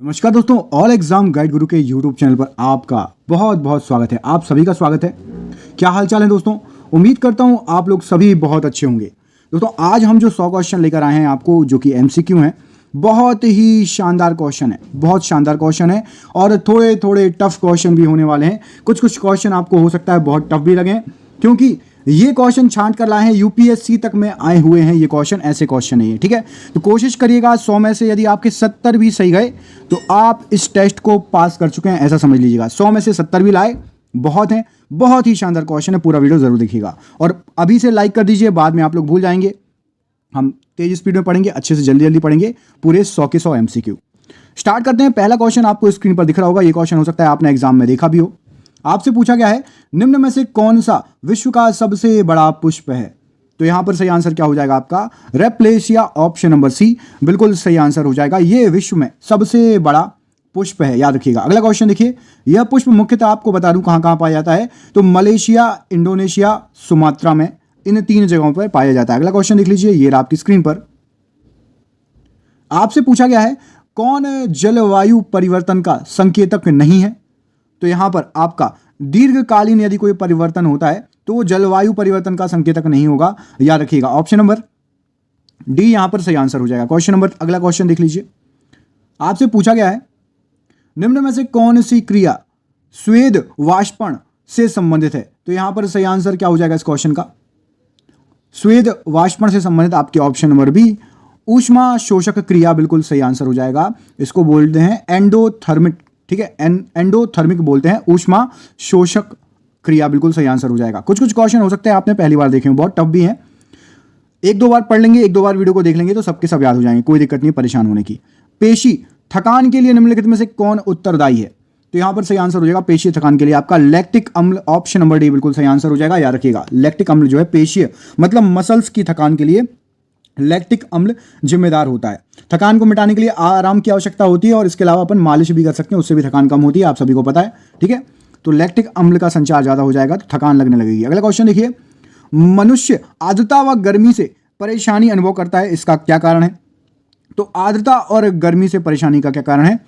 नमस्कार दोस्तों, all exam guide गुरु के यूट्यूब चैनल पर आपका बहुत बहुत स्वागत है। आप सभी का स्वागत है। क्या हाल चाल है दोस्तों? उम्मीद करता हूं आप लोग सभी बहुत अच्छे होंगे। दोस्तों आज हम जो 100 क्वेश्चन लेकर आए हैं आपको, जो कि एमसीक्यू हैं, बहुत ही शानदार क्वेश्चन है, बहुत शानदार क्वेश्चन है और थोड़े थोड़े टफ क्वेश्चन भी होने वाले हैं। कुछ कुछ क्वेश्चन आपको हो सकता है बहुत टफ भी लगे, क्योंकि ये क्वेश्चन छांट कर लाए हैं, यूपीएससी तक में आए हुए हैं ये क्वेश्चन, ऐसे क्वेश्चन नहीं है। ठीक है, तो कोशिश करिएगा 100 में से यदि आपके 70 भी सही गए तो आप इस टेस्ट को पास कर चुके हैं, ऐसा समझ लीजिएगा। 100 में से 70 भी लाए बहुत हैं, बहुत ही शानदार क्वेश्चन है। पूरा वीडियो जरूर देखिएगा और अभी से लाइक कर दीजिए, बाद में आप लोग भूल जाएंगे। हम तेज स्पीड में पढ़ेंगे, अच्छे से जल्दी जल्दी पढ़ेंगे पूरे 100 के 100 एमसीक्यू। स्टार्ट करते हैं। पहला क्वेश्चन आपको स्क्रीन पर दिख रहा होगा। ये क्वेश्चन हो सकता है आपने एग्जाम में देखा भी हो। आपसे पूछा गया है, निम्न में से कौन सा विश्व का सबसे बड़ा पुष्प है? तो यहां पर सही आंसर क्या हो जाएगा आपका? रेप्लेशिया, ऑप्शन नंबर सी बिल्कुल सही आंसर हो जाएगा। यह विश्व में सबसे बड़ा पुष्प है, याद रखिएगा। अगला क्वेश्चन देखिए, यह पुष्प मुख्यतः आपको बता दूं कहां कहां पाया जाता है। तो मलेशिया, इंडोनेशिया, सुमात्रा में, इन 3 जगहों पर पाया जाता है। अगला क्वेश्चन देख लीजिए, ये आपकी स्क्रीन पर। आपसे पूछा गया है, कौन जलवायु परिवर्तन का संकेतक नहीं है? तो यहां पर आपका दीर्घकालीन यदि कोई परिवर्तन होता है तो वो जलवायु परिवर्तन का संकेतक नहीं होगा, याद रखिएगा। ऑप्शन नंबर डी यहां पर सही आंसर हो जाएगा। क्वेश्चन नंबर, अगला क्वेश्चन देख लीजिए। आपसे पूछा गया है, निम्न में से कौन सी क्रिया स्वेद वाष्पण से संबंधित है? तो यहां पर सही आंसर क्या हो जाएगा इस क्वेश्चन का? स्वेद वाष्पण से संबंधित आपके ऑप्शन नंबर बी, ऊष्मा शोषक क्रिया, बिल्कुल सही आंसर हो जाएगा। इसको बोलते हैं एंडोथर्मिक। ठीक है, एंडोथर्मिक बोलते हैं, ऊष्मा शोषक क्रिया, बिल्कुल सही आंसर हो जाएगा। कुछ कुछ क्वेश्चन हो सकते हैं आपने पहली बार देखे हो, बहुत टफ भी हैं। एक दो बार पढ़ लेंगे, एक दो बार वीडियो को देख लेंगे तो सबके सब याद हो जाएंगे, कोई दिक्कत नहीं परेशान होने की। पेशी थकान के लिए निम्नलिखित में से कौन उत्तरदायी है? तो यहां पर सही आंसर हो जाएगा पेशीय थकान के लिए आपका लैक्टिक अम्ल, ऑप्शन नंबर डी बिल्कुल सही आंसर हो जाएगा। याद रखिएगा, लैक्टिक अम्ल जो है पेशीय मतलब मसल्स की थकान के लिए लैक्टिक अम्ल जिम्मेदार होता है। थकान को मिटाने के लिए आराम की आवश्यकता होती है और इसके अलावा अपन मालिश भी कर सकते हैं, उससे भी थकान कम होती है, आप सभी को पता है। ठीक है, तो लैक्टिक अम्ल का संचार ज्यादा हो जाएगा तो थकान लगने लगेगी। अगला क्वेश्चन देखिए, मनुष्य आर्द्रता व गर्मी से परेशानी अनुभव करता है, इसका क्या कारण है? तो आर्द्रता और गर्मी से परेशानी का क्या कारण है?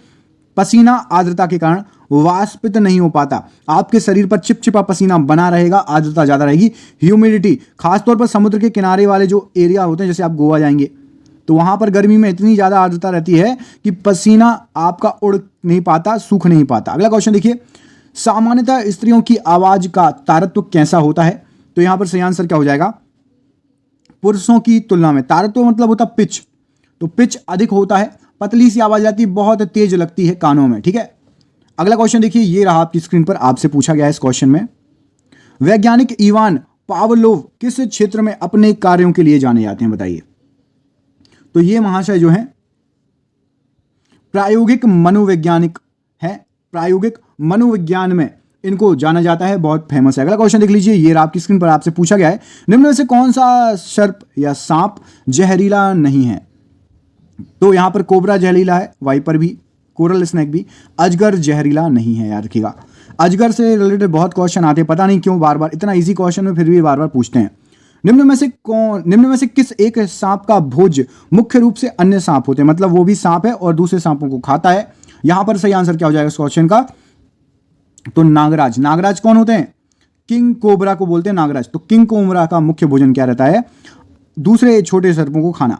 पसीना आर्द्रता के कारण वाष्पित नहीं हो पाता, आपके शरीर पर चिपचिपा पसीना बना रहेगा, आर्द्रता ज्यादा रहेगी। ह्यूमिडिटी, खासतौर पर समुद्र के किनारे वाले जो एरिया होते हैं, जैसे आप गोवा जाएंगे तो वहां पर गर्मी में इतनी ज्यादा आर्द्रता रहती है कि पसीना आपका उड़ नहीं पाता, सूख नहीं पाता। अगला क्वेश्चन देखिए, सामान्यतः स्त्रियों की आवाज का तारत्व कैसा होता है? तो यहां पर सही आंसर क्या हो जाएगा? पुरुषों की तुलना में। तारत्व मतलब होता पिच, तो पिच अधिक होता है, पतली सी आवाज आती है, बहुत तेज लगती है कानों में। ठीक है, अगला क्वेश्चन देखिए, ये रहा आपकी स्क्रीन पर। आपसे पूछा गया है इस क्वेश्चन में, वैज्ञानिक इवान पावलोव किस क्षेत्र में अपने कार्यों के लिए जाने जाते हैं, बताइए। तो ये महाशय जो है प्रायोगिक मनोवैज्ञानिक है, प्रायोगिक मनोविज्ञान में इनको जाना जाता है, बहुत फेमस है। अगला क्वेश्चन देख लीजिए, ये आपकी स्क्रीन पर। आपसे पूछा गया है, निम्न में से कौन सा सर्प या सांप जहरीला नहीं है? तो यहां पर कोबरा जहरीला है, वाइपर भी, कोरल स्नेक भी, अजगर जहरीला नहीं है, याद रखिएगा। अजगर से रिलेटेड बहुत क्वेश्चन आते हैं, पता नहीं क्यों बार बार, इतना इजी क्वेश्चन में फिर भी बार बार पूछते हैं। निम्न में से किस एक सांप का भोज मुख्य रूप से अन्य सांप होते हैं? मतलब वो भी सांप है और दूसरे सांपों को खाता है। यहां पर सही आंसर क्या हो जाएगा इस क्वेश्चन का? तो नागराज। नागराज कौन होते हैं? किंग कोबरा को बोलते हैं नागराज। तो किंग कोबरा का मुख्य भोजन क्या रहता है? दूसरे छोटे सर्पों को खाना।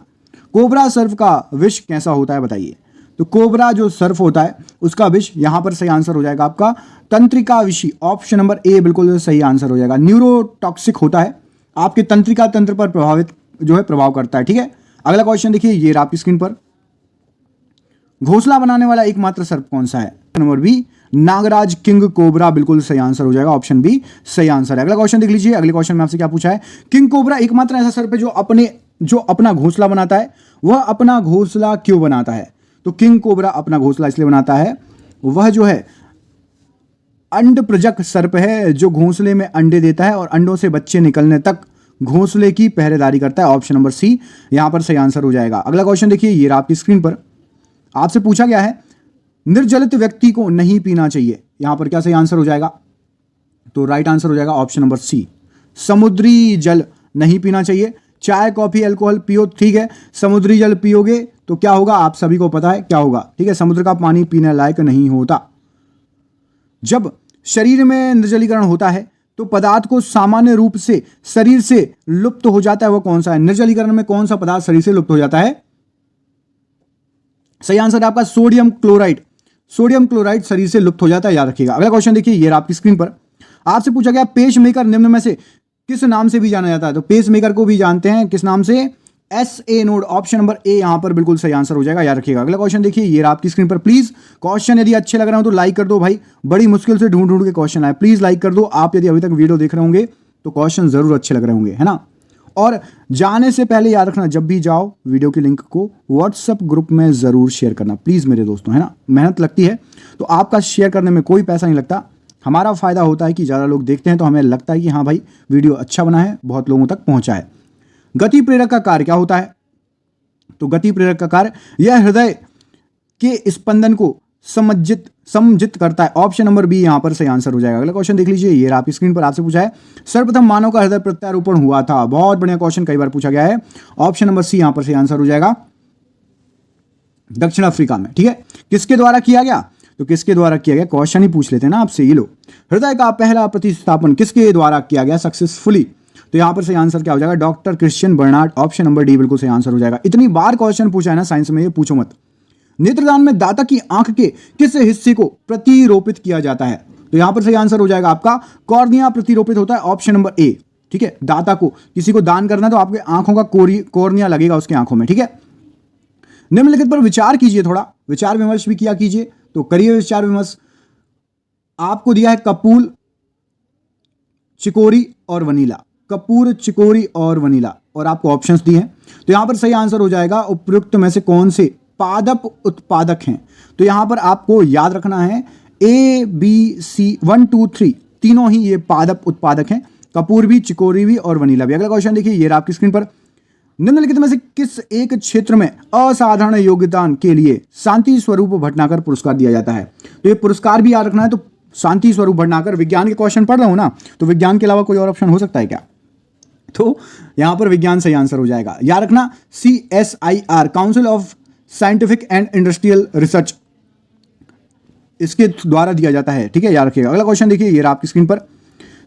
कोबरा सर्प का विष कैसा होता है, बताइए। तो कोबरा जो सर्प होता है उसका विष, यहां पर सही आंसर हो जाएगा आपका तंत्रिका विषी, ऑप्शन नंबर ए बिल्कुल सही आंसर हो जाएगा। न्यूरोटॉक्सिक होता है, आपके तंत्रिका तंत्र पर प्रभाव करता है। ठीक है, अगला क्वेश्चन देखिए, ये आपकी स्क्रीन पर। घोंसला बनाने वाला एकमात्र सर्प कौन सा है? नंबर बी, नागराज किंग कोबरा, बिल्कुल सही आंसर हो जाएगा। ऑप्शन बी सही आंसर है। अगला क्वेश्चन देख लीजिए। अगले क्वेश्चन में आपसे क्या पूछा है? किंग कोबरा एकमात्र ऐसा सर्प है जो अपना घोंसला बनाता है। वह अपना घोंसला क्यों बनाता है? तो किंग कोबरा अपना घोंसला इसलिए बनाता है, वह जो है अंड प्रजक सर्प है, जो घोंसले में अंडे देता है और अंडों से बच्चे निकलने तक घोंसले की पहरेदारी करता है। ऑप्शन नंबर सी यहां पर सही आंसर हो जाएगा। अगला क्वेश्चन देखिए, ये आपकी स्क्रीन पर। आपसे पूछा गया है, निर्जलित व्यक्ति को नहीं पीना चाहिए, यहां पर क्या सही आंसर हो जाएगा? तो राइट आंसर हो जाएगा ऑप्शन नंबर सी, समुद्री जल नहीं पीना चाहिए। चाय कॉफी अल्कोहल पियो, ठीक है। समुद्री जल पियोगे तो क्या होगा, आप सभी को पता है क्या होगा, ठीक है। समुद्र का पानी पीने लायक नहीं होता। जब शरीर में निर्जलीकरण होता है तो पदार्थ को सामान्य रूप से शरीर से लुप्त हो जाता है। वो कौन सा है? निर्जलीकरण में कौन सा पदार्थ शरीर से लुप्त हो जाता है? सही आंसर है आपका सोडियम क्लोराइड। सोडियम क्लोराइड शरीर से लुप्त हो जाता है, याद रखिएगा। अगला क्वेश्चन देखिए, ये आपकी स्क्रीन पर आपसे पूछा गया पेस मेकर निम्न में से किस नाम से भी जाना जाता है? तो पेस मेकर को भी जानते हैं किस नाम से? SA node. Option number A यहां पर बिल्कुल सही आंसर हो जाएगा, याद रखिएगा। अगला क्वेश्चन देखिए, ये आपकी स्क्रीन पर। प्लीज क्वेश्चन यदि अच्छे लग रहे हो तो लाइक कर दो भाई, बड़ी मुश्किल से ढूंढ ढूंढ के क्वेश्चन आए, प्लीज लाइक कर दो। आप यदि अभी तक वीडियो देख रहे होंगे तो क्वेश्चन जरूर अच्छे लग रहे होंगे, है ना। और जाने से पहले याद रखना, जब भी जाओ वीडियो के लिंक को व्हाट्सएप ग्रुप में जरूर शेयर करना प्लीज मेरे दोस्तों, है ना। मेहनत लगती है तो आपका शेयर करने में कोई पैसा नहीं लगता, हमारा फायदा होता है कि ज़्यादा लोग देखते हैं तो हमें लगता है कि हाँ भाई वीडियो अच्छा बना है, बहुत लोगों तक पहुंचा है। गति प्रेरक का कार्य क्या होता है? तो गति प्रेरक का कार्य यह हृदय के स्पंदन को समजित करता है। ऑप्शन नंबर बी यहां पर सही आंसर हो जाएगा। अगला क्वेश्चन देख लीजिए, ये आपकी स्क्रीन पर आपसे पूछा है सर्वप्रथम मानव का हृदय प्रत्यारोपण हुआ था। बहुत बढ़िया क्वेश्चन, कई बार पूछा गया है। ऑप्शन नंबर सी यहां पर सही आंसर हो जाएगा, दक्षिण अफ्रीका में, ठीक है। किसके द्वारा किया गया? तो किसके द्वारा किया गया, क्वेश्चन ही पूछ लेते हैं ना आपसे। ये लो, हृदय का पहला प्रतिस्थापन किसके द्वारा किया गया सक्सेसफुली? तो यहां पर सही आंसर क्या हो जाएगा? Doctor Christian Barnard. Option number D बिल्कुल सही आंसर हो जाएगा। इतनी बार क्वेश्चन पूछा है ना साइंस में, ये पूछो मत। नेत्रदान में दाता की आंख के किस हिस्से को प्रतिरोपित किया जाता है? तो यहां पर सही आंसर हो जाएगा आपका कॉर्निया प्रतिरोपित होता है। ऑप्शन नंबर ए, ठीक है। दाता को किसी को दान करना तो आपके आंखों का कॉर्निया लगेगा उसकी आंखों में, ठीक है। निम्नलिखित पर विचार कीजिए, थोड़ा विचार विमर्श भी किया कीजिए, तो करिए विचार विमर्श। आपको दिया है कपूर, चिकोरी और वनीला। कपूर, चिकोरी और वनीला, और आपको ऑप्शंस दिए हैं। तो यहां पर सही आंसर हो जाएगा उपयुक्त में से कौन से पादप उत्पादक हैं? तो यहां पर आपको याद रखना है ABC 1 2 3 तीनों ही ये पादप उत्पादक हैं, कपूर भी, चिकोरी भी और वनीला भी। अगला क्वेश्चन देखिए, ये आपकी स्क्रीन पर निम्नलिखित में से किस एक क्षेत्र में असाधारण योगदान के लिए शांति स्वरूप भटनागर पुरस्कार दिया जाता है? तो ये पुरस्कार भी याद रखना है। तो शांति स्वरूप भटनागर, विज्ञान के क्वेश्चन पढ़ रहा हूं ना, तो विज्ञान के अलावा कोई और ऑप्शन हो सकता है क्या? तो यहां पर विज्ञान सही आंसर हो जाएगा। याद रखना CSIR, council of scientific and industrial research, इसके द्वारा दिया जाता है, ठीक है, याद रखिएगा। अगला क्वेश्चन देखिए, ये आपकी स्क्रीन पर।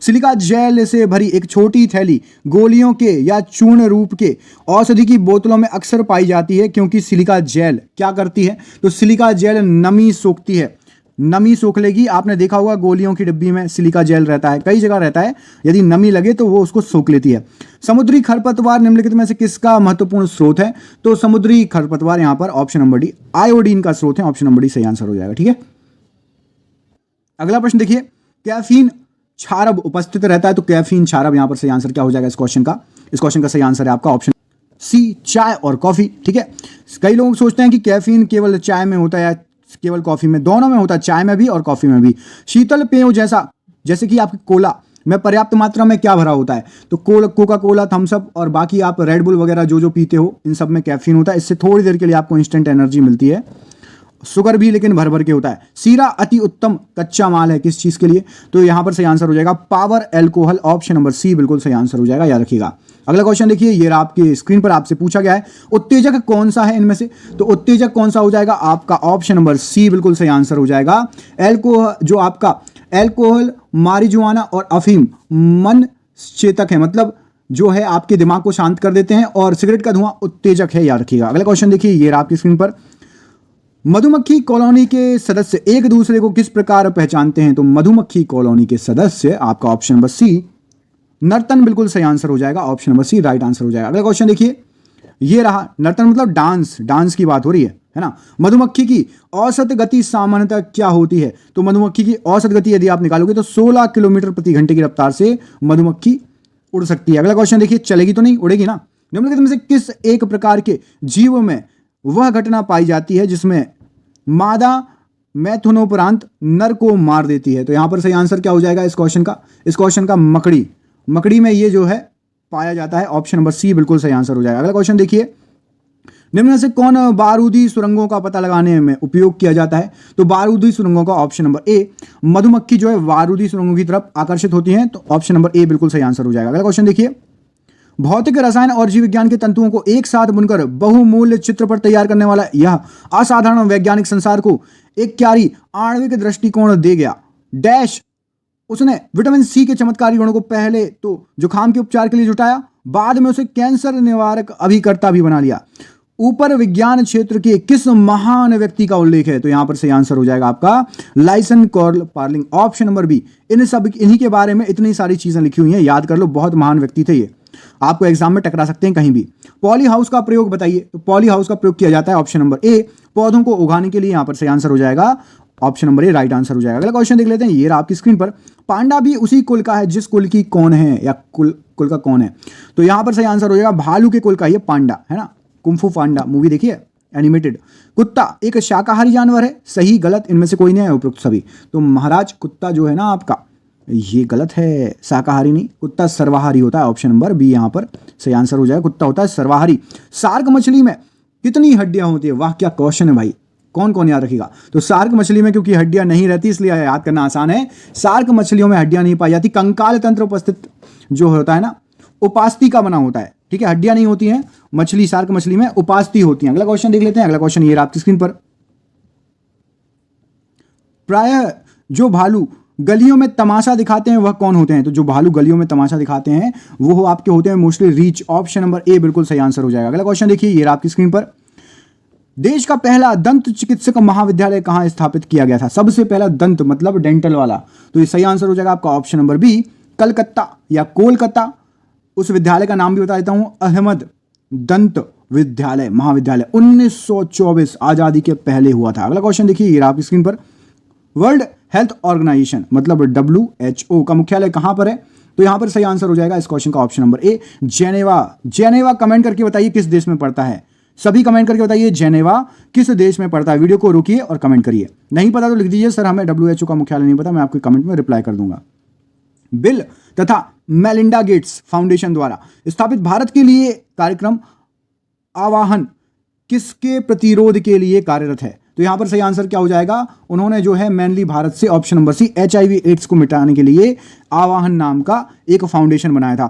सिलिका जेल से भरी एक छोटी थैली गोलियों के या चूर्ण रूप के औषधि की बोतलों में अक्सर पाई जाती है, क्योंकि सिलिका जेल क्या करती है? तो सिलिका जेल नमी सोखती है, नमी सोख लेगी। आपने देखा होगा गोलियों की डिब्बी में सिलिका जेल रहता है, कई जगह रहता है, यदि नमी लगे तो वो उसको सोख लेती है। समुद्री खरपतवार निम्नलिखित में से किसका महत्वपूर्ण स्रोत है? तो समुद्री खरपतवार यहां पर ऑप्शन नंबर डी आयोडीन का स्रोत है। ऑप्शन नंबर डी सही आंसर हो जाएगा, ठीक है। अगला प्रश्न देखिए, कैफीन क्षारब उपस्थित रहता है, तो कैफीन क्षारब यहां पर सही आंसर क्या हो जाएगा इस क्वेश्चन का? इस क्वेश्चन का सही आंसर है आपका ऑप्शन सी, चाय और कॉफी, ठीक है। कई लोग सोचते हैं कि कैफीन केवल चाय में होता है या केवल कॉफी में, दोनों में होता है, चाय में भी और कॉफी में भी। शीतल पेयों जैसे कि आपकी कोला में पर्याप्त मात्रा में क्या भरा होता है? तो कोका कोला, थम्स अप और बाकी आप रेड बुल वगैरह जो जो पीते हो, इन सब में कैफीन होता है। इससे थोड़ी देर के लिए आपको इंस्टेंट एनर्जी मिलती है। शुगर भी लेकिन भर भर के होता है। सीरा अति उत्तम कच्चा माल है किस चीज के लिए? तो यहां पर सही आंसर हो जाएगा power alcohol. Option number C बिल्कुल सही आंसर हो जाएगा, याद रखिएगा। अगला क्वेश्चन देखिए, ये आपके स्क्रीन पर आपसे पूछा गया है उत्तेजक कौन सा है इनमें से? तो उत्तेजक कौन सा हो जाएगा आपका? ऑप्शन नंबर सी बिल्कुल सही आंसर हो जाएगा। एल्कोहल, जो आपका एल्कोहल, मारिजुआना और अफीम मन चेतक है, मतलब जो है आपके दिमाग को शांत कर देते हैं, और सिगरेट का धुआं उत्तेजक है, याद रखिएगा। अगला क्वेश्चन देखिए, ये आपकी स्क्रीन पर। मधुमक्खी कॉलोनी के सदस्य एक दूसरे को किस प्रकार पहचानते हैं? तो मधुमक्खी कॉलोनी के सदस्य आपका ऑप्शन नंबर सी नर्तन बिल्कुल सही आंसर हो जाएगा। Option number C right answer हो जाएगा। अगला क्वेश्चन देखिए, ये रहा नर्तन मतलब डांस की बात हो रही है ना। मधुमक्खी की औसत गति सामान्यतः क्या होती है? तो मधुमक्खी की औसत गति यदि आप निकालोगे तो 16 किलोमीटर प्रति घंटे की रफ्तार से मधुमक्खी उड़ सकती है। अगला क्वेश्चन देखिए, चलेगी तो नहीं, उड़ेगी ना। निम्नलिखित में से किस एक प्रकार के जीव में वह घटना पाई जाती है जिसमें मादा मैथुनोपरांत नर को मार देती है? तो यहां पर सही आंसर क्या हो जाएगा इस क्वेश्चन का? इस क्वेश्चन का मकड़ी में ये जो है पाया जाता है। ऑप्शन नंबर सी बिल्कुल सही आंसर हो जाएगा। अगला क्वेश्चन देखिए, निम्न में से कौन बारूदी सुरंगों का पता लगाने में उपयोग किया जाता है? तो बारूदी सुरंगों का ऑप्शन नंबर ए, मधुमक्खी जो है बारूदी सुरंगों की तरफ आकर्षित होती है, तो ऑप्शन नंबर ए बिल्कुल सही आंसर हो जाएगा। अगला क्वेश्चन देखिए, भौतिक, रसायन और जीव विज्ञान के तंतुओं को एक साथ बुनकर बहुमूल्य चित्र पर तैयार करने वाला यह असाधारण वैज्ञानिक संसार को एक क्यारी आणविक दृष्टिकोण दे गया। डैश, उसने विटामिन सी के चमत्कारी गुणों को पहले तो जुकाम के उपचार के लिए जुटाया, बाद में उसे कैंसर निवारक अभिकर्ता भी बना लिया। ऊपर विज्ञान क्षेत्र के किस महान व्यक्ति का उल्लेख है? तो यहां पर सही आंसर हो जाएगा आपका लाइसन कॉर्ल पार्लिंग, ऑप्शन नंबर बी। इन्हीं के बारे में इतनी सारी चीजें लिखी हुई हैं, याद कर लो, बहुत महान व्यक्ति थे ये, आपको एग्जाम में टकरा सकते हैं कहीं भी। पॉली हाउस का प्रयोग बताइए। तो पॉली हाउस का प्रयोग किया जाता है, ऑप्शन नंबर ए, पौधों को उगाने के लिए। यहां पर सही आंसर हो जाएगा option number A, right answer हो जाएगा। अगला क्वेश्चन देख लेते हैं, ये रहा आपकी स्क्रीन पर। पांडा भी उसी कुल का है जिस कुल की कौन है, या कुल का कौन है? तो यहां पर सही आंसर हो जाएगा भालू के कुल का ये पांडा है ना। कुंफू पांडा मूवी देखिए एनिमेटेड। कुत्ता एक शाकाहारी जानवर है, सही गलत इनमें से कोई नहीं है उपरोक्त सभी। तो महाराज कुत्ता जो है ना आपका, ये गलत है, शाकाहारी नहीं, कुत्ता सर्वाहारी होता है, ऑप्शन नंबर बी यहां पर सही आंसर हो जाएगा, कुत्ता होता है सर्वाहारी। शार्क मछली में कितनी हड्डियां होती है? वाह क्या क्वेश्चन है भाई, कौन कौन याद रखेगा? तो शार्क मछली में क्योंकि हड्डियां नहीं रहती इसलिए याद करना आसान है। शार्क मछलियों में हड्डियां नहीं पाई जाती, कंकाल तंत्र उपस्थित जो होता है ना, उपास्थि का बना होता है, ठीक है, हड्डियां नहीं होती हैं मछली, शार्क मछली में उपास्थि होती हैं। अगला क्वेश्चन देख लेते हैं। अगला क्वेश्चन ये रहा आपकी स्क्रीन पर। प्रायः जो भालू गलियों में तमाशा दिखाते हैं वह कौन होते हैं? तो जो भालू गलियों में तमाशा दिखाते हैं वो आपके होते हैं mostly reach, option number A बिल्कुल सही आंसर हो जाएगा। अगला क्वेश्चन देखिए, ये रहा आपकी स्क्रीन पर। देश का पहला दंत चिकित्सक महाविद्यालय कहां स्थापित किया गया था? सबसे पहला दंत मतलब डेंटल वाला, तो ये सही आंसर हो जाएगा आपका ऑप्शन नंबर बी, कलकत्ता या कोलकाता। उस विद्यालय का नाम भी बता देता हूं, अहमद दंत विद्यालय महाविद्यालय, 1924 आजादी के पहले हुआ था। अगला क्वेश्चन देखिए, ये रहा आपकी स्क्रीन पर। वर्ल्ड हेल्थ ऑर्गेनाइजेशन मतलब WHO का मुख्यालय कहां पर है? तो यहां पर सही आंसर हो जाएगा इस क्वेश्चन का option number A, Geneva. Geneva comment करके बताइए किस देश में पड़ता है, सभी कमेंट करके बताइए जेनेवा किस देश में पड़ता है। वीडियो को रोकिए और कमेंट करिए, नहीं पता तो लिख दीजिए सर हमें WHO का मुख्यालय नहीं पता, मैं आपके कमेंट में रिप्लाई कर दूंगा। बिल तथा मेलिंडा गेट्स फाउंडेशन द्वारा स्थापित भारत के लिए कार्यक्रम आवाहन किसके प्रतिरोध के लिए कार्यरत है? तो यहां पर सही आंसर क्या हो जाएगा? उन्होंने जो है मेनली भारत से, option number C, HIV AIDS को मिटाने के लिए आवाहन नाम का एक फाउंडेशन बनाया था।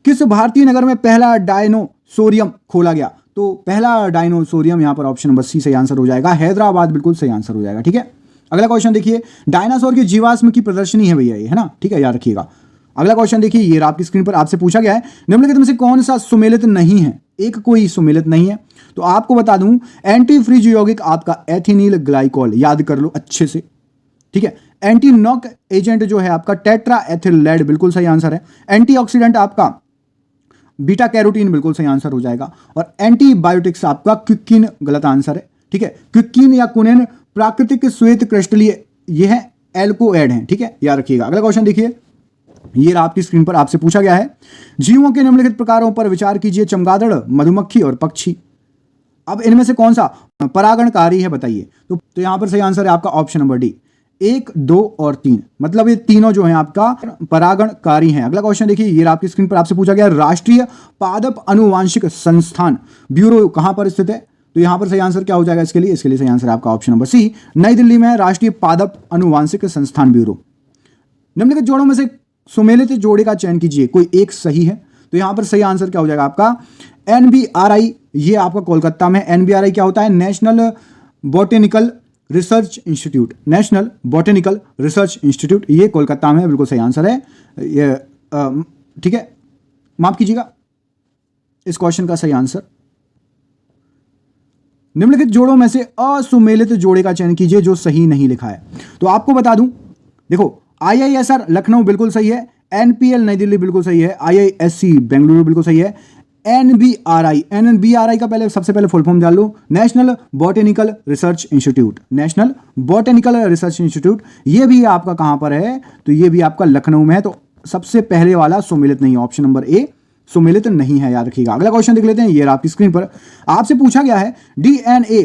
किस भारतीय नगर में पहला डायनोसोरियम खोला गया? तो पहला डायनोसोरियम यहां पर ऑप्शन नंबर सी सही आंसर हो जाएगा, हैदराबाद बिल्कुल सही आंसर हो जाएगा, ठीक है। अगला क्वेश्चन देखिए, डायनासोर की जीवाश्म की प्रदर्शनी है भैया ये, है ना, ठीक है, याद रखिएगा। अगला क्वेश्चन देखिए, ये आपकी स्क्रीन पर आपसे पूछा गया है, निम्नलिखित में से कौन सा सुमेलित नहीं है? एक कोई सुमेलित नहीं है, तो आपको बता दूं एंटी फ्रिज यौगिक आपका एथिनील ग्लाइकोल, याद कर लो अच्छे से, ठीक है। एंटी नॉक एजेंट जो है आपका टेट्रा एथिल लेड, बिल्कुल सही आंसर है। एंटीऑक्सीडेंट आपका बीटा कैरोटीन, बिल्कुल सही आंसर हो जाएगा। और एंटीबायोटिक्स आपका क्विकिन, गलत आंसर है, ठीक है। क्विकिन या कुनेन प्राकृतिक श्वेत क्रिस्टलीय, यह है एल्कोएड है, ठीक है, याद रखिएगा। अगला क्वेश्चन देखिए, ये आपकी स्क्रीन पर आपसे पूछा गया है, जीवों के निम्नलिखित प्रकारों पर विचार कीजिए, चमगादड़, मधुमक्खी और पक्षी। अब इनमें से कौन सा परागणकारी है बताइए? तो यहां पर सही आंसर है आपका ऑप्शन नंबर डी, 1, 2 और 3, मतलब ये तीनों जो है आपका परागणकारी हैं। अगला क्वेश्चन देखिए, ये आपकी स्क्रीन पर आपसे पूछा गया, राष्ट्रीय पादप अनुवांशिक संस्थान ब्यूरो कहां पर स्थित है? तो यहां पर सही आंसर क्या हो जाएगा इसके लिए सही आंसर है आपका ऑप्शन नंबर सी, नई दिल्ली में है राष्ट्रीय पादप अनुवांशिक संस्थान ब्यूरो। निम्नलिखित जोड़ों में से सुमेलित जोड़े का चयन कीजिए, कोई एक सही है। तो यहां पर सही आंसर क्या हो जाएगा आपका NBRI, ये आपका कोलकाता में। NBRI क्या होता है? National botanical research institute, national botanical research institute, ये कोलकाता में है, बिल्कुल सही आंसर है ये, ठीक है। माफ कीजिएगा, इस क्वेश्चन का सही आंसर, निम्नलिखित जोड़ों में से असुमेलित जोड़े का चयन कीजिए जो सही नहीं लिखा है। तो आपको बता दूं, देखो IISR लखनऊ बिल्कुल सही है, NPL नई दिल्ली बिल्कुल सही है, IISc बेंगलुरु बिल्कुल सही है, NBRI का पहले सबसे पहले फुल फॉर्म डाल लो, national botanical research institute, national botanical research institute, ये भी आपका कहां पर है? तो ये भी आपका लखनऊ में है। तो सबसे पहले वाला सुमेलित नहीं है, ऑप्शन नंबर ए सुमेलित नहीं है, याद रखिएगा। अगला क्वेश्चन देख लेते हैं, ये आपकी स्क्रीन पर आपसे पूछा गया है, DNA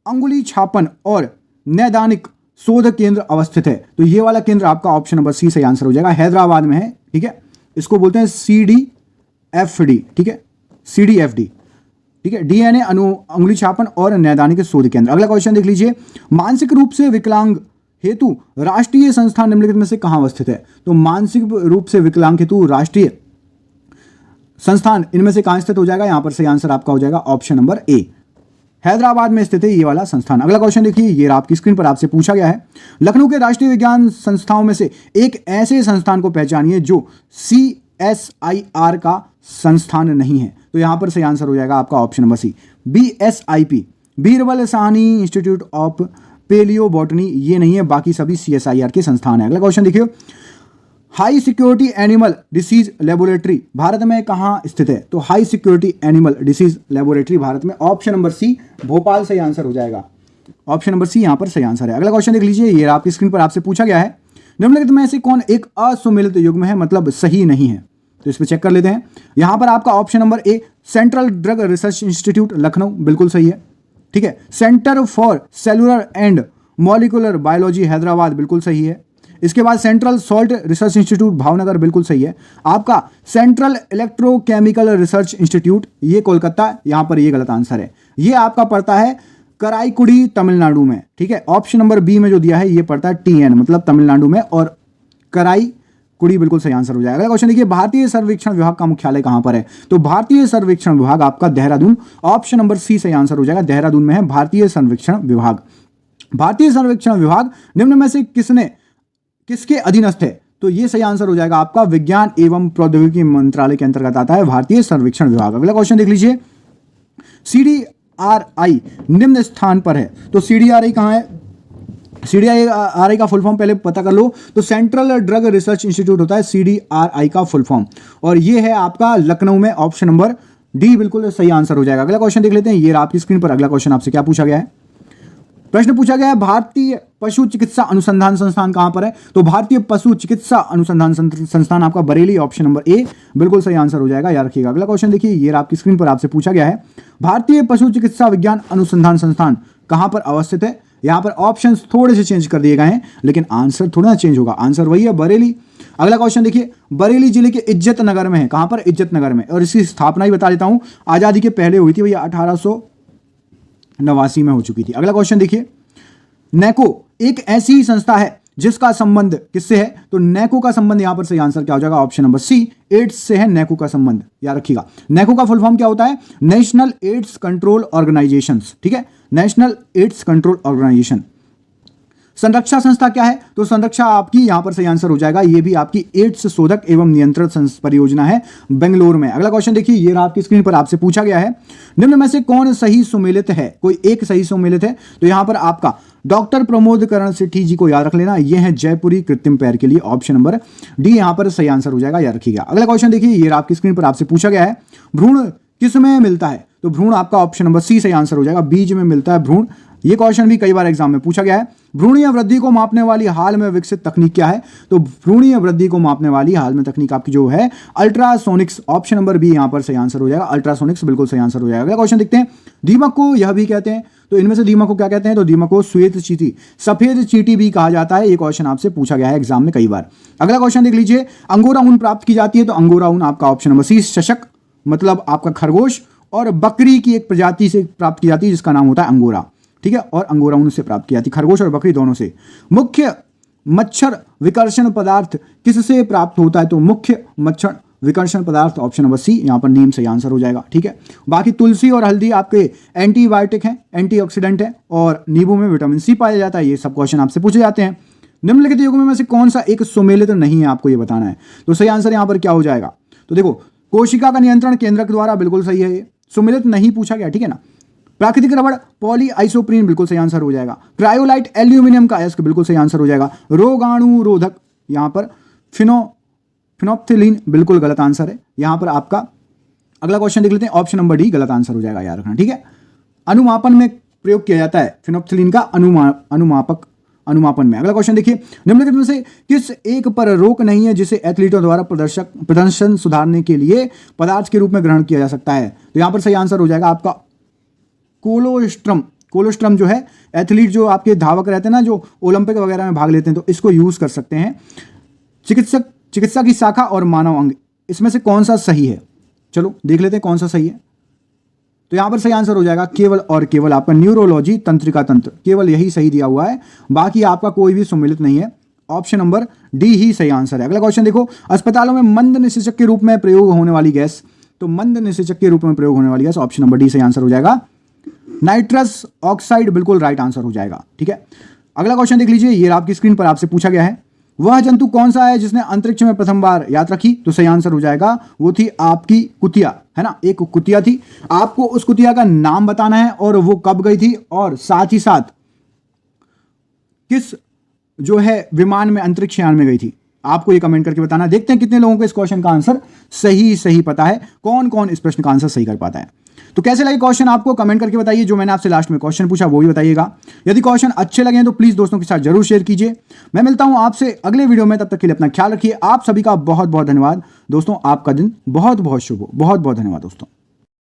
अंगुली छापन और नैदानिक शोध केंद्र अवस्थित है? तो ये वाला केंद्र आपका ऑप्शन नंबर सी सही आंसर हो जाएगा, हैदराबाद में है, ठीक है। इसको बोलते हैं CDFD, ठीक है, CDFD, ठीक है, DNA अंगुली छापन और नैदानिक शोध केंद्र। अगला क्वेश्चन देख लीजिए, मानसिक रूप से विकलांग हेतु राष्ट्रीय संस्थान निम्नलिखित में से कहां अवस्थित है? तो मानसिक रूप से विकलांग हेतु राष्ट्रीय संस्थान इनमें से कहां स्थित हो जाएगा? यहां पर सही आंसर आपका हो जाएगा ऑप्शन नंबर ए, हैदराबाद में स्थित है ये वाला संस्थान। अगला क्वेश्चन देखिए, ये आपकी स्क्रीन पर आपसे पूछा गया है, लखनऊ के राष्ट्रीय विज्ञान संस्थाओं में से एक ऐसे संस्थान को पहचानिए जो CSIR का संस्थान नहीं है। तो यहां पर सही आंसर हो जाएगा आपका option number C, BSIP, Birbal Sahni institute of palaeobotany, ये नहीं है, बाकी सभी CSIR के संस्थान है। अगला क्वेश्चन देखिए, high security animal disease laboratory Bharat में कहां स्थित है? तो high security animal disease laboratory Bharat में ऑप्शन नंबर सी, भोपाल सही आंसर हो जाएगा। ऑप्शन नंबर सी यहां पर सही आंसर है। अगला क्वेश्चन देख लीजिए, ये आपकी स्क्रीन पर आपसे पूछा गया है, निम्नलिखित में से कौन एक असुमेलित युग्म है, मतलब सही नहीं है? तो इस पर चेक कर लेते हैं। यहां पर आपका option number A, central drug research institute Lucknow, बिल्कुल सही है, ठीक है। Centre for cellular and molecular biology Hyderabad, बिल्कुल सही है। इसके बाद central salt research institute Bhavnagar, बिल्कुल सही है। आपका सेंट्रल इलेक्ट्रोकेमिकल रिसर्च इंस्टीट्यूट ये कोलकाता, यहां पर ये गलत आंसर है। ये आपका पड़ता है कराईकुड़ी तमिलनाडु में, ठीक है। ऑप्शन नंबर बी में जो दिया है ये पड़ता है TN, मतलब तमिलनाडु में, और कराईकुड़ी बिल्कुल सही आंसर हो जाएगा। अगला क्वेश्चन देखिए, भारतीय सर्वेक्षण विभाग का मुख्यालय कहां पर है? तो भारतीय सर्वेक्षण विभाग आपका देहरादून, ऑप्शन नंबर सी सही आंसर हो जाएगा, देहरादून में है भारतीय सर्वेक्षण विभाग। भारतीय सर्वेक्षण विभाग निम्न में से किसके अधीनस्थ है? तो ये सही आंसर हो जाएगा आपका विज्ञान एवं प्रौद्योगिकी मंत्रालय के अंतर्गत आता है भारतीय सर्वेक्षण विभाग। अगला क्वेश्चन देख लीजिए, CDRI निम्न स्थान पर है। तो CDRI कहां है? CDRI का फुल फॉर्म पहले पता कर लो, तो सेंट्रल ड्रग रिसर्च इंस्टीट्यूट होता है CDRI का फुल फॉर्म, और ये है आपका लखनऊ में, ऑप्शन नंबर डी बिल्कुल सही आंसर हो जाएगा। अगला क्वेश्चन देख लेते हैं, ये आपकी स्क्रीन पर। अगला क्वेश्चन आपसे क्या पूछा गया है? प्रश्न पूछा गया है, भारतीय पशु चिकित्सा अनुसंधान संस्थान कहां पर है? तो भारतीय पशु चिकित्सा अनुसंधान संस्थान आपका बरेली, ऑप्शन नंबर ए बिल्कुल सही आंसर हो जाएगा, याद रखिएगा। अगला क्वेश्चन देखिए, ये आपकी स्क्रीन पर आपसे पूछा गया है, भारतीय पशु चिकित्सा विज्ञान अनुसंधान संस्थान कहां पर अवस्थित है? यहां पर ऑप्शन थोड़े से चेंज कर दिए गए हैं, लेकिन आंसर थोड़ा चेंज होगा, आंसर वही है, बरेली। अगला क्वेश्चन देखिए, बरेली जिले के इज्जत नगर में है। कहां पर? इज्जत नगर में। और इसकी स्थापना ही बता देता हूं, आजादी के पहले हुई थी भैया, 1889 में हो चुकी थी। अगला क्वेश्चन देखिए, नैको एक ऐसी संस्था है जिसका संबंध किससे है? तो नैको का संबंध, यहां पर सही आंसर क्या हो जाएगा? ऑप्शन नंबर सी, एड्स से है नैको का संबंध, याद रखिएगा। नैको का फुल फॉर्म क्या होता है? नेशनल एड्स कंट्रोल ऑर्गेनाइजेशन, ठीक है, नेशनल एड्स कंट्रोल ऑर्गेनाइजेशन। संरक्षा संस्था क्या है? तो संरक्षा आपकी यहां पर सही आंसर हो जाएगा, ये भी आपकी एड्स शोधक एवं नियंत्रण परियोजना है बेंगलोर में। अगला क्वेश्चन देखिए, ये आपकी स्क्रीन पर आपसे पूछा गया है, निम्न में से कौन सही सुमेलित है? कोई एक सही सुमेलित है। तो यहां पर आपका डॉक्टर प्रमोद करण सेठी जी को याद रख लेना, ये है जयपुरी कृत्रिम पैर के लिए, ऑप्शन नंबर डी यहां पर सही आंसर हो जाएगा, याद रखिएगा। अगला क्वेश्चन देखिए, ये आपकी स्क्रीन पर आपसे पूछा गया है, भ्रूण किस में मिलता है? तो भ्रूण आपका ऑप्शन नंबर सी सही आंसर हो जाएगा, बीज में मिलता है भ्रूण। ये क्वेश्चन भी कई बार एग्जाम में पूछा गया है। भ्रूणीय वृद्धि को मापने वाली हाल में विकसित तकनीक क्या है? तो भ्रूणीय वृद्धि को मापने वाली हाल में तकनीक आपकी जो है अल्ट्रासोनिक्स, ऑप्शन नंबर बी यहां पर सही आंसर हो जाएगा, अल्ट्रासोनिक्स बिल्कुल सही आंसर हो जाएगा। अगला क्वेश्चन देखते हैं, दीमक को यह भी कहते हैं, तो इनमें से दीमक को क्या कहते हैं? तो दीमक को श्वेत चींटी, सफेद चींटी भी कहा जाता है। ये क्वेश्चन आपसे पूछा गया है एग्जाम में कई बार। अगला क्वेश्चन देख लीजिए, अंगोरा ऊन प्राप्त की जाती है, तो अंगोरा ऊन आपका ऑप्शन नंबर सी, शशक मतलब आपका खरगोश और बकरी की एक प्रजाति से प्राप्त की जाती है जिसका नाम होता है अंगोरा, ठीक है, और अंगोरा ऊन से प्राप्त की जाती है, खरगोश और बकरी दोनों से। मुख्य मच्छर विकर्षण पदार्थ किससे प्राप्त होता है? तो मुख्य मच्छर विकर्षण पदार्थ, ऑप्शन नंबर सी यहां पर नीम सही आंसर हो जाएगा, ठीक है। बाकी तुलसी और हल्दी आपके एंटीबायोटिक हैं, एंटीऑक्सीडेंट है, और नींबू में विटामिन सी पाया जाता है। ये सब क्वेश्चन आपसे पूछे जाते हैं। निम्नलिखित युग्म में से कौन सा एक सुमेलित नहीं है, आपको ये बताना है। तो सही आंसर यहां पर क्या हो जाएगा? तो देखो, कोशिका का नियंत्रण केंद्रक द्वारा, बिल्कुल सही है, ये सुमेलित नहीं पूछा गया, ठीक है ना। प्राकृतिक रबड़ पॉली आइसोप्रीन, बिल्कुल सही आंसर हो जाएगा। क्रायोलाइट एल्यूमिनियम का अयस्क, बिल्कुल सही आंसर हो जाएगा। रोगाणु रोधक, यहां पर फिनोप्थिलीन, बिल्कुल गलत आंसर है यहां पर आपका। अगला क्वेश्चन देख लेते हैं, ऑप्शन नंबर डी गलत आंसर हो जाएगा, याद रखना, ठीक है। अनुमापन में प्रयोग किया जाता है फिनोप्थिलीन का, अनुमापन में। अगला क्वेश्चन देखिए, निम्नलिखित में से किस एक पर रोक नहीं है जिसे एथलीटों द्वारा प्रदर्शन सुधारने के लिए पदार्थ के रूप में ग्रहण किया जा सकता है? तो यहां पर सही आंसर हो जाएगा आपका कोलोस्ट्रम जो है, एथलीट जो आपके धावक रहते हैं ना, जो ओलंपिक वगैरह में भाग लेते हैं, तो इसको यूज कर सकते हैं। चिकित्सा की शाखा और मानव अंग, इसमें से कौन सा सही है? चलो देख लेते हैं कौन सा सही है। तो यहां पर सही आंसर हो जाएगा केवल और केवल आपका न्यूरोलॉजी, तंत्रिका तंत्र, केवल यही सही दिया हुआ है, बाकी आपका कोई भी सम्मिलित नहीं है। ऑप्शन नंबर डी ही सही आंसर है। अगला क्वेश्चन देखो, अस्पतालों में मंद निषेचक के रूप में प्रयोग होने वाली गैस तो मंद निषेचक के रूप में प्रयोग होने वाली गैस ऑप्शन नंबर डी सही आंसर हो जाएगा। नाइट्रस ऑक्साइड बिल्कुल राइट आंसर हो जाएगा। ठीक है, अगला क्वेश्चन देख लीजिए, ये आपकी स्क्रीन पर आपसे पूछा गया है, वह जंतु कौन सा है जिसने अंतरिक्ष में प्रथम बार यात्रा की? तो सही आंसर हो जाएगा, वो थी आपकी कुतिया, है ना, एक कुतिया थी। आपको उस कुतिया का नाम बताना है और वो कब गई थी और साथ ही साथ किस जो है विमान में, अंतरिक्ष यान में गई थी, आपको ये कमेंट करके बताना। देखते हैं कितने लोगों को इस क्वेश्चन का आंसर सही पता है, कौन कौन इस प्रश्न का आंसर सही कर पाता है। तो कैसे लगे क्वेश्चन आपको कमेंट करके बताइए। जो मैंने आपसे लास्ट में क्वेश्चन पूछा वो भी बताइएगा। यदि क्वेश्चन अच्छे लगे तो प्लीज दोस्तों के साथ जरूर शेयर कीजिए। मैं मिलता हूं आपसे अगले वीडियो में, तब तक के लिए अपना ख्याल रखिए। आप सभी का बहुत बहुत धन्यवाद दोस्तों, आपका दिन बहुत बहुत शुभ हो। बहुत बहुत धन्यवाद दोस्तों।